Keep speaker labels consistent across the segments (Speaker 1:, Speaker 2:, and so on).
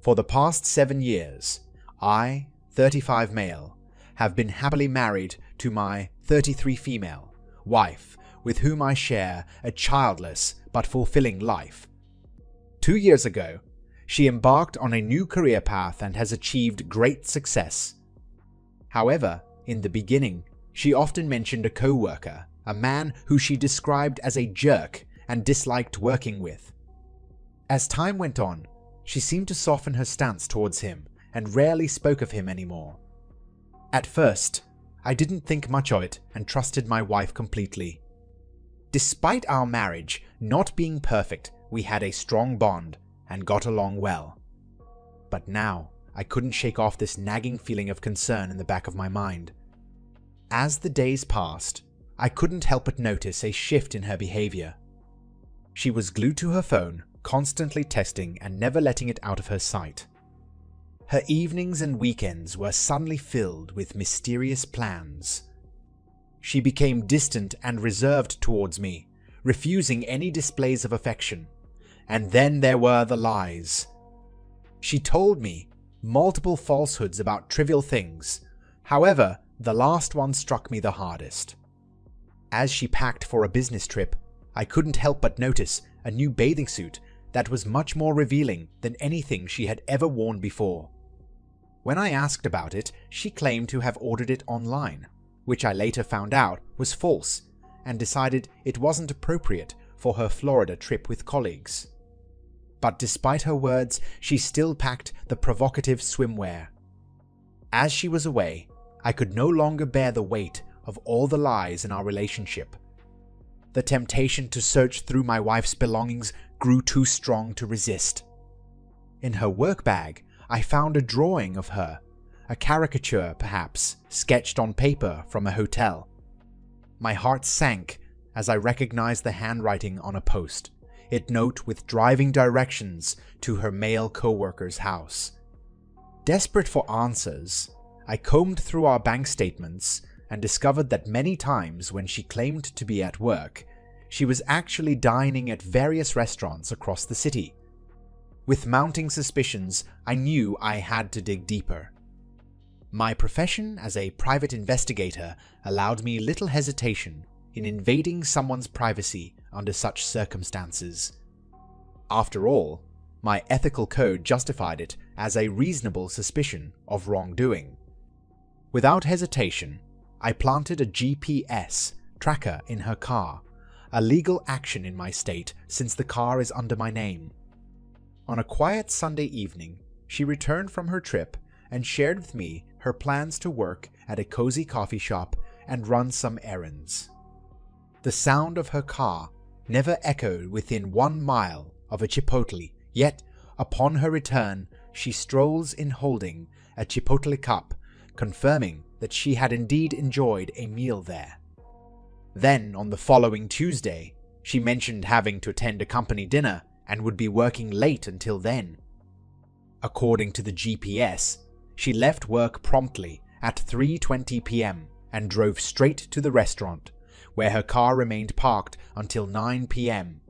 Speaker 1: For the past 7 years, I, 35 male, have been happily married to my 33 female wife, with whom I share a childless but fulfilling life. 2 years ago, she embarked on a new career path and has achieved great success. However, in the beginning, she often mentioned a co-worker, a man who she described as a jerk and disliked working with. As time went on, she seemed to soften her stance towards him and rarely spoke of him anymore. At first, I didn't think much of it and trusted my wife completely. Despite our marriage not being perfect, we had a strong bond and got along well. But now, I couldn't shake off this nagging feeling of concern in the back of my mind. As the days passed, I couldn't help but notice a shift in her behavior. She was glued to her phone, constantly texting and never letting it out of her sight. Her evenings and weekends were suddenly filled with mysterious plans. She became distant and reserved towards me, refusing any displays of affection. And then there were the lies. She told me multiple falsehoods about trivial things. However, the last one struck me the hardest. As she packed for a business trip, I couldn't help but notice a new bathing suit that was much more revealing than anything she had ever worn before. When I asked about it, she claimed to have ordered it online, which I later found out was false, and decided it wasn't appropriate for her Florida trip with colleagues. But despite her words, she still packed the provocative swimwear. As she was away, I could no longer bear the weight of all the lies in our relationship. The temptation to search through my wife's belongings grew too strong to resist. In her work bag, I found a drawing of her, a caricature perhaps, sketched on paper from a hotel. My heart sank as I recognized the handwriting on a post, it note with driving directions to her male co-worker's house. Desperate for answers, I combed through our bank statements and discovered that many times when she claimed to be at work, she was actually dining at various restaurants across the city. With mounting suspicions, I knew I had to dig deeper. My profession as a private investigator allowed me little hesitation in invading someone's privacy under such circumstances. After all, my ethical code justified it as a reasonable suspicion of wrongdoing. Without hesitation, I planted a GPS tracker in her car, a legal action in my state since the car is under my name. On a quiet Sunday evening, she returned from her trip and shared with me her plans to work at a cozy coffee shop and run some errands. The sound of her car never echoed within 1 mile of a Chipotle, yet upon her return she strolls in holding a Chipotle cup, confirming that she had indeed enjoyed a meal there. Then, on the following Tuesday, she mentioned having to attend a company dinner and would be working late until then. According to the GPS, she left work promptly at 3:20 p.m. and drove straight to the restaurant, where her car remained parked until 9 p.m.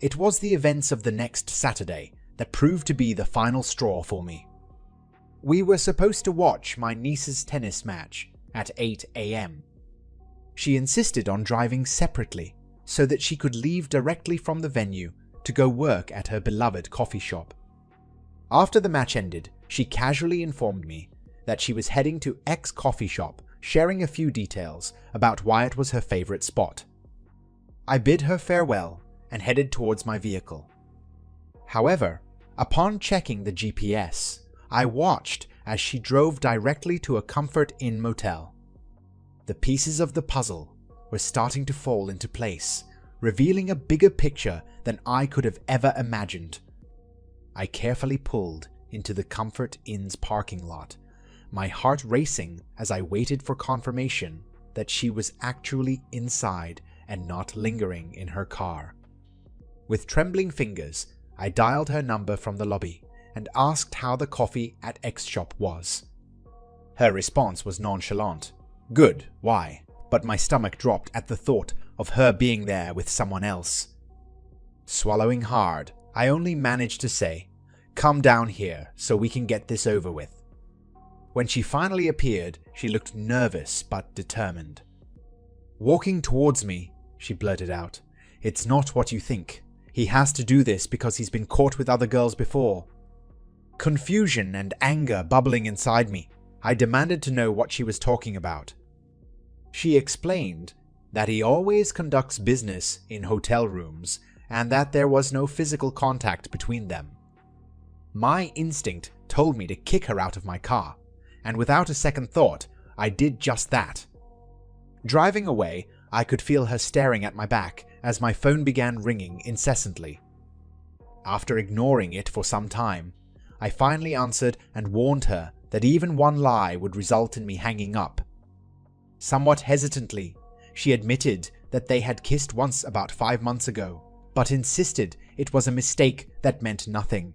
Speaker 1: It was the events of the next Saturday that proved to be the final straw for me. We were supposed to watch my niece's tennis match at 8 a.m. She insisted on driving separately so that she could leave directly from the venue to go work at her beloved coffee shop. After the match ended, she casually informed me that she was heading to X coffee shop, sharing a few details about why it was her favorite spot. I bid her farewell and headed towards my vehicle. However, upon checking the GPS, I watched as she drove directly to a Comfort Inn motel. The pieces of the puzzle were starting to fall into place, revealing a bigger picture than I could have ever imagined. I carefully pulled into the Comfort Inn's parking lot, my heart racing as I waited for confirmation that she was actually inside and not lingering in her car. With trembling fingers, I dialed her number from the lobby and asked how the coffee at X shop was. Her response was nonchalant. Good, why? But my stomach dropped at the thought of her being there with someone else. Swallowing hard, I only managed to say, Come down here so we can get this over with." When she finally appeared, she looked nervous but determined. "Walking towards me," she blurted out. "It's not what you think. He has to do this because he's been caught with other girls before." Confusion and anger bubbling inside me, I demanded to know what she was talking about. She explained that he always conducts business in hotel rooms and that there was no physical contact between them. My instinct told me to kick her out of my car, and without a second thought, I did just that. Driving away, I could feel her staring at my back as my phone began ringing incessantly. After ignoring it for some time, I finally answered and warned her that even one lie would result in me hanging up. Somewhat hesitantly, she admitted that they had kissed once about 5 months ago, but insisted it was a mistake that meant nothing.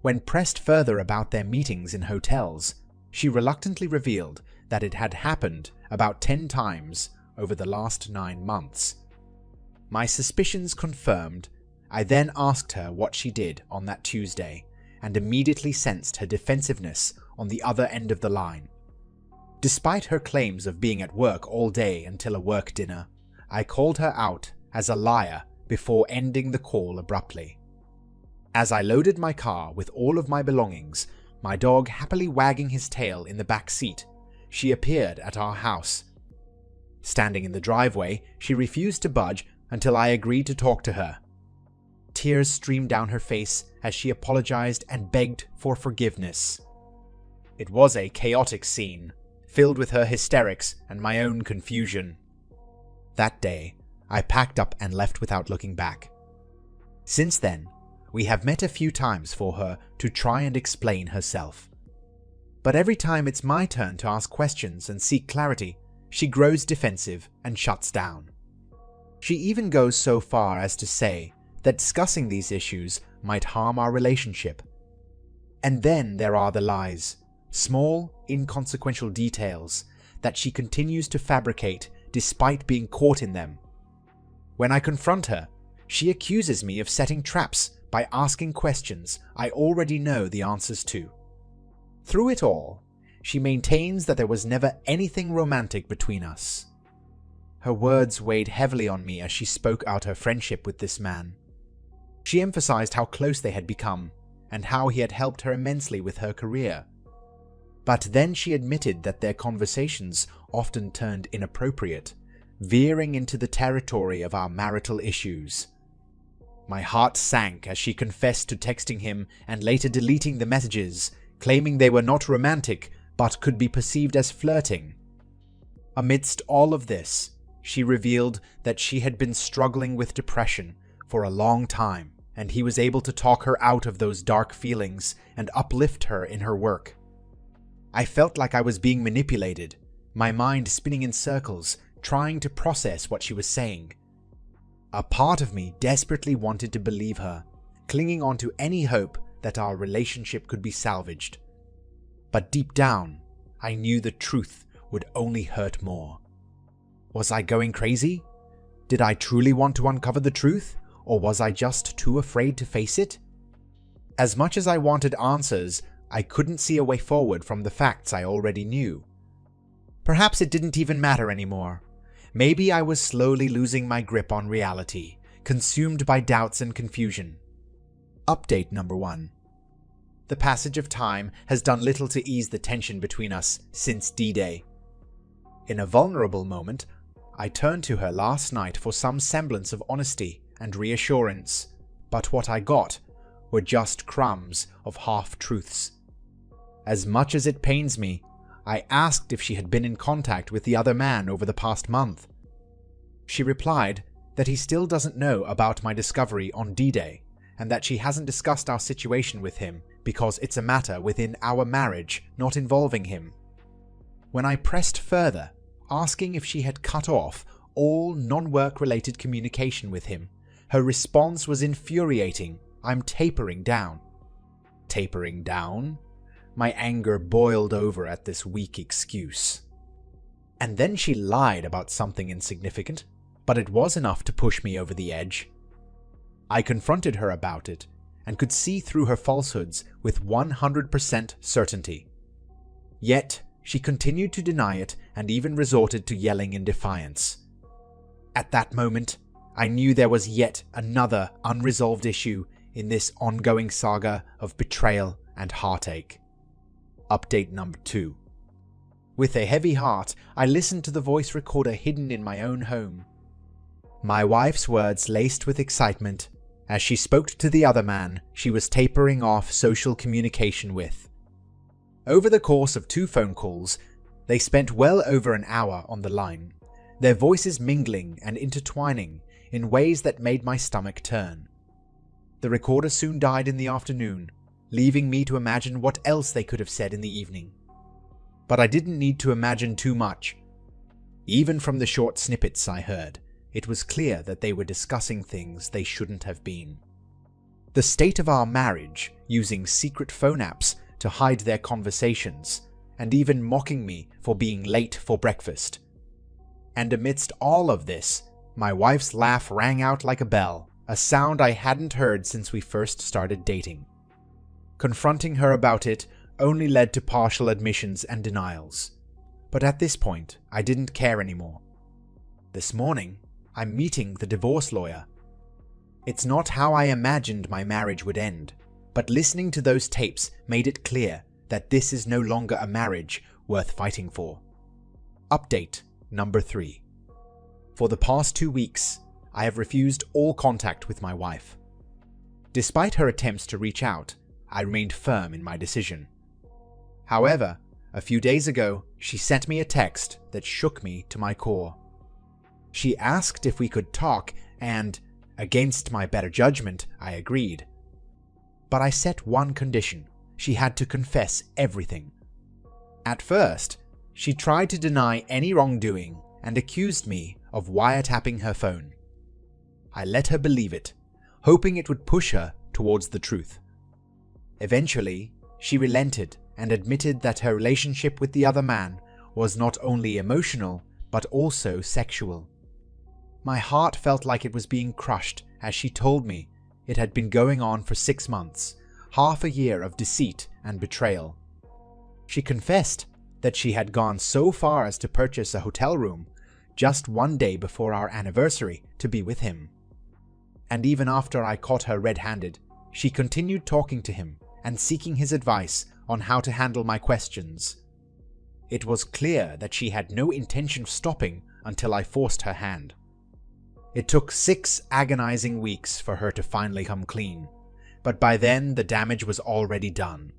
Speaker 1: When pressed further about their meetings in hotels, she reluctantly revealed that it had happened about 10 times over the last 9 months. My suspicions confirmed, I then asked her what she did on that Tuesday, and immediately sensed her defensiveness on the other end of the line. Despite her claims of being at work all day until a work dinner, I called her out as a liar before ending the call abruptly. As I loaded my car with all of my belongings, my dog happily wagging his tail in the back seat, she appeared at our house. Standing in the driveway, she refused to budge until I agreed to talk to her. Tears streamed down her face as she apologized and begged for forgiveness. It was a chaotic scene, filled with her hysterics and my own confusion. That day, I packed up and left without looking back. Since then, we have met a few times for her to try and explain herself. But every time it's my turn to ask questions and seek clarity, she grows defensive and shuts down. She even goes so far as to say that discussing these issues might harm our relationship. And then there are the lies, small, inconsequential details that she continues to fabricate despite being caught in them. When I confront her, she accuses me of setting traps by asking questions I already know the answers to. Through it all, she maintains that there was never anything romantic between us. Her words weighed heavily on me as she spoke out her friendship with this man. She emphasized how close they had become and how he had helped her immensely with her career. But then she admitted that their conversations often turned inappropriate, veering into the territory of our marital issues. My heart sank as she confessed to texting him and later deleting the messages, claiming they were not romantic but could be perceived as flirting. Amidst all of this, she revealed that she had been struggling with depression for a long time, and he was able to talk her out of those dark feelings and uplift her in her work. I felt like I was being manipulated, my mind spinning in circles, trying to process what she was saying. A part of me desperately wanted to believe her, clinging on to any hope that our relationship could be salvaged. But deep down, I knew the truth would only hurt more. Was I going crazy? Did I truly want to uncover the truth, or was I just too afraid to face it? As much as I wanted answers, I couldn't see a way forward from the facts I already knew. Perhaps it didn't even matter anymore. Maybe I was slowly losing my grip on reality, consumed by doubts and confusion. Update number 1. The passage of time has done little to ease the tension between us since D-Day. In a vulnerable moment, I turned to her last night for some semblance of honesty and reassurance, but what I got were just crumbs of half-truths. As much as it pains me, I asked if she had been in contact with the other man over the past month. She replied that he still doesn't know about my discovery on D-Day, and that she hasn't discussed our situation with him because it's a matter within our marriage, not involving him. When I pressed further, asking if she had cut off all non-work related communication with him, her response was infuriating. I'm tapering down. Tapering down? My anger boiled over at this weak excuse. And then she lied about something insignificant, but it was enough to push me over the edge. I confronted her about it, and could see through her falsehoods with 100% certainty. Yet, she continued to deny it and even resorted to yelling in defiance. At that moment, I knew there was yet another unresolved issue in this ongoing saga of betrayal and heartache. Update number 2. With a heavy heart, I listened to the voice recorder hidden in my own home. My wife's words laced with excitement as she spoke to the other man she was tapering off social communication with. Over the course of 2 phone calls, they spent well over an hour on the line, their voices mingling and intertwining in ways that made my stomach turn. The recorder soon died in the afternoon, leaving me to imagine what else they could have said in the evening. But I didn't need to imagine too much. Even from the short snippets I heard, it was clear that they were discussing things they shouldn't have been. The state of our marriage, using secret phone apps to hide their conversations, and even mocking me for being late for breakfast. And amidst all of this, my wife's laugh rang out like a bell, a sound I hadn't heard since we first started dating. Confronting her about it only led to partial admissions and denials. But at this point, I didn't care anymore. This morning, I'm meeting the divorce lawyer. It's not how I imagined my marriage would end, but listening to those tapes made it clear that this is no longer a marriage worth fighting for. Update number 3. For the past 2 weeks, I have refused all contact with my wife. Despite her attempts to reach out, I remained firm in my decision. However, a few days ago, she sent me a text that shook me to my core. She asked if we could talk and, against my better judgment, I agreed. But I set one condition: she had to confess everything. At first, she tried to deny any wrongdoing and accused me of wiretapping her phone. I let her believe it, hoping it would push her towards the truth. Eventually, she relented and admitted that her relationship with the other man was not only emotional, but also sexual. My heart felt like it was being crushed as she told me it had been going on for 6 months, half a year of deceit and betrayal. She confessed that she had gone so far as to purchase a hotel room just 1 day before our anniversary to be with him. And even after I caught her red-handed, she continued talking to him and seeking his advice on how to handle my questions. It was clear that she had no intention of stopping until I forced her hand. It took 6 agonizing weeks for her to finally come clean, but by then the damage was already done.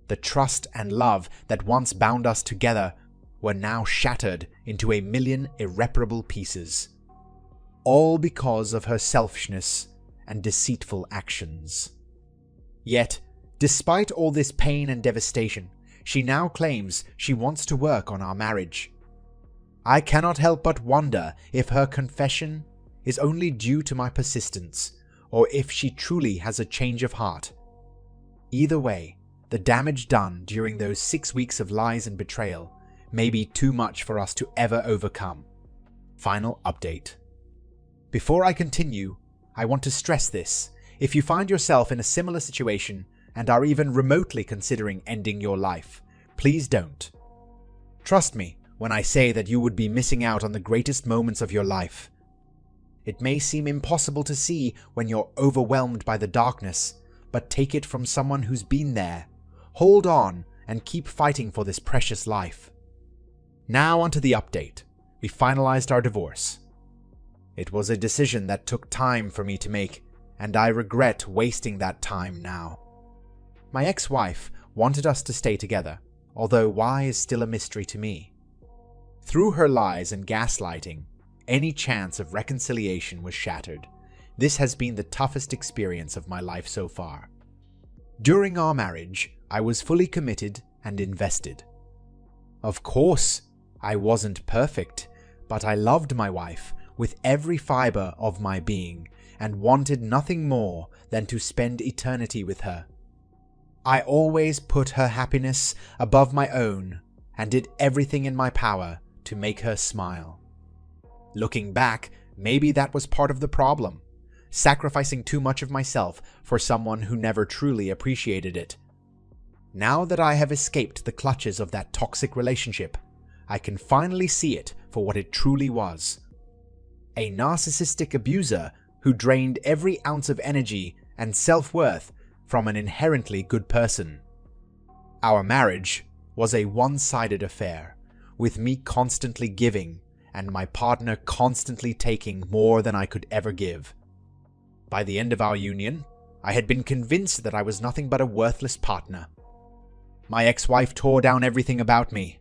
Speaker 1: The trust and love that once bound us together were now shattered into a million irreparable pieces. All because of her selfishness and deceitful actions. Yet, despite all this pain and devastation, she now claims she wants to work on our marriage. I cannot help but wonder if her confession is only due to my persistence, or if she truly has a change of heart. Either way, the damage done during those 6 weeks of lies and betrayal may be too much for us to ever overcome. Final update. Before I continue, I want to stress this: if you find yourself in a similar situation and are even remotely considering ending your life, please don't. Trust me when I say that you would be missing out on the greatest moments of your life. It may seem impossible to see when you're overwhelmed by the darkness, but take it from someone who's been there. Hold on and keep fighting for this precious life. Now onto the update. We finalized our divorce. It was a decision that took time for me to make, and I regret wasting that time now. My ex-wife wanted us to stay together, although why is still a mystery to me. Through her lies and gaslighting, any chance of reconciliation was shattered. This has been the toughest experience of my life so far. During our marriage, I was fully committed and invested. Of course, I wasn't perfect, but I loved my wife with every fiber of my being and wanted nothing more than to spend eternity with her. I always put her happiness above my own and did everything in my power to make her smile. Looking back, maybe that was part of the problem. sacrificing too much of myself for someone who never truly appreciated it. Now that I have escaped the clutches of that toxic relationship, I can finally see it for what it truly was. A narcissistic abuser who drained every ounce of energy and self-worth from an inherently good person. Our marriage was a one-sided affair, with me constantly giving and my partner constantly taking more than I could ever give. By the end of our union, I had been convinced that I was nothing but a worthless partner. My ex-wife tore down everything about me.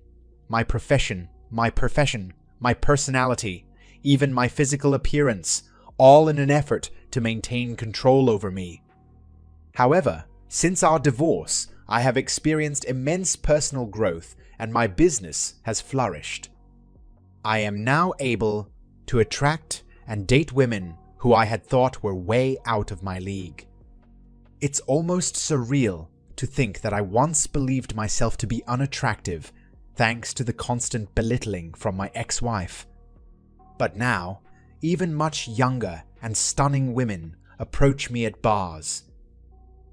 Speaker 1: My profession, my personality, even my physical appearance, all in an effort to maintain control over me. However, since our divorce, I have experienced immense personal growth and my business has flourished. I am now able to attract and date women who I had thought were way out of my league. It's almost surreal to think that I once believed myself to be unattractive thanks to the constant belittling from my ex-wife. But now, even much younger and stunning women approach me at bars.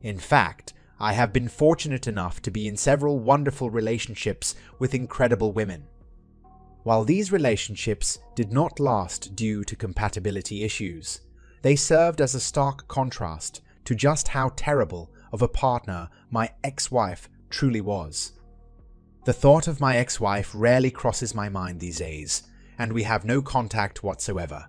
Speaker 1: In fact, I have been fortunate enough to be in several wonderful relationships with incredible women. While these relationships did not last due to compatibility issues, they served as a stark contrast to just how terrible of a partner my ex-wife truly was. The thought of my ex-wife rarely crosses my mind these days, and we have no contact whatsoever.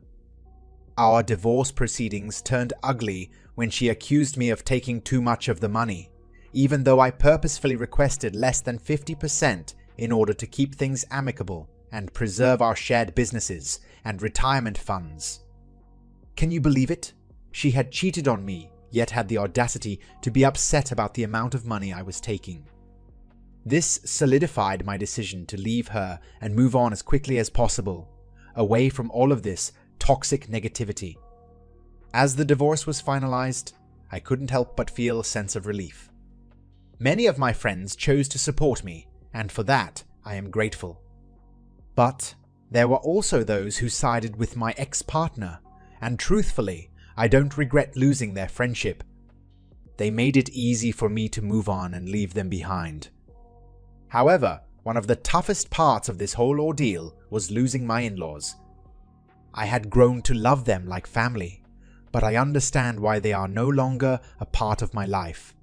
Speaker 1: Our divorce proceedings turned ugly when she accused me of taking too much of the money, even though I purposefully requested less than 50% in order to keep things amicable and preserve our shared businesses and retirement funds. Can you believe it? She had cheated on me, yet had the audacity to be upset about the amount of money I was taking. This solidified my decision to leave her and move on as quickly as possible, away from all of this toxic negativity. As the divorce was finalized, I couldn't help but feel a sense of relief. Many of my friends chose to support me, and for that I am grateful. But there were also those who sided with my ex-partner, and truthfully, I don't regret losing their friendship. They made it easy for me to move on and leave them behind. However, one of the toughest parts of this whole ordeal was losing my in-laws. I had grown to love them like family, but I understand why they are no longer a part of my life.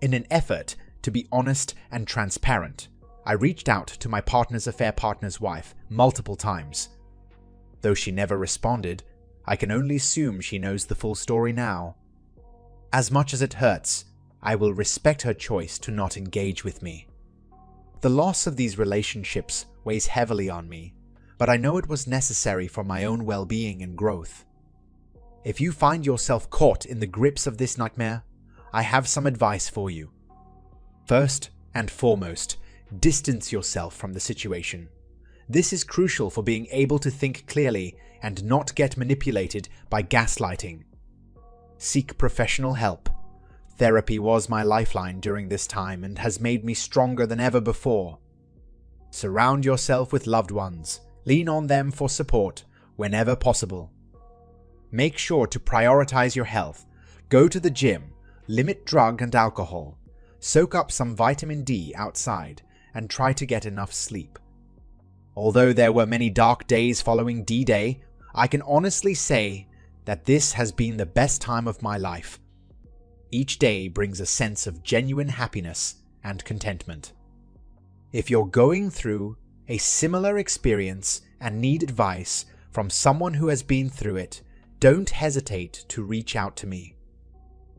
Speaker 1: In an effort to be honest and transparent, I reached out to my partner's affair partner's wife multiple times. Though she never responded, I can only assume she knows the full story now. As much as it hurts, I will respect her choice to not engage with me. The loss of these relationships weighs heavily on me, but I know it was necessary for my own well-being and growth. If you find yourself caught in the grips of this nightmare, I have some advice for you. First and foremost, distance yourself from the situation. This is crucial for being able to think clearly and not get manipulated by gaslighting. Seek professional help. Therapy was my lifeline during this time and has made me stronger than ever before. Surround yourself with loved ones. Lean on them for support whenever possible. Make sure to prioritize your health. Go to the gym, limit drug and alcohol, soak up some vitamin D outside, and try to get enough sleep. Although there were many dark days following D-Day, I can honestly say that this has been the best time of my life. Each day brings a sense of genuine happiness and contentment. If you're going through a similar experience and need advice from someone who has been through it, don't hesitate to reach out to me.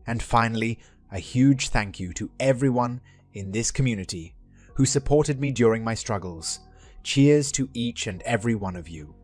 Speaker 1: And finally, a huge thank you to everyone in this community who supported me during my struggles. Cheers to each and every one of you.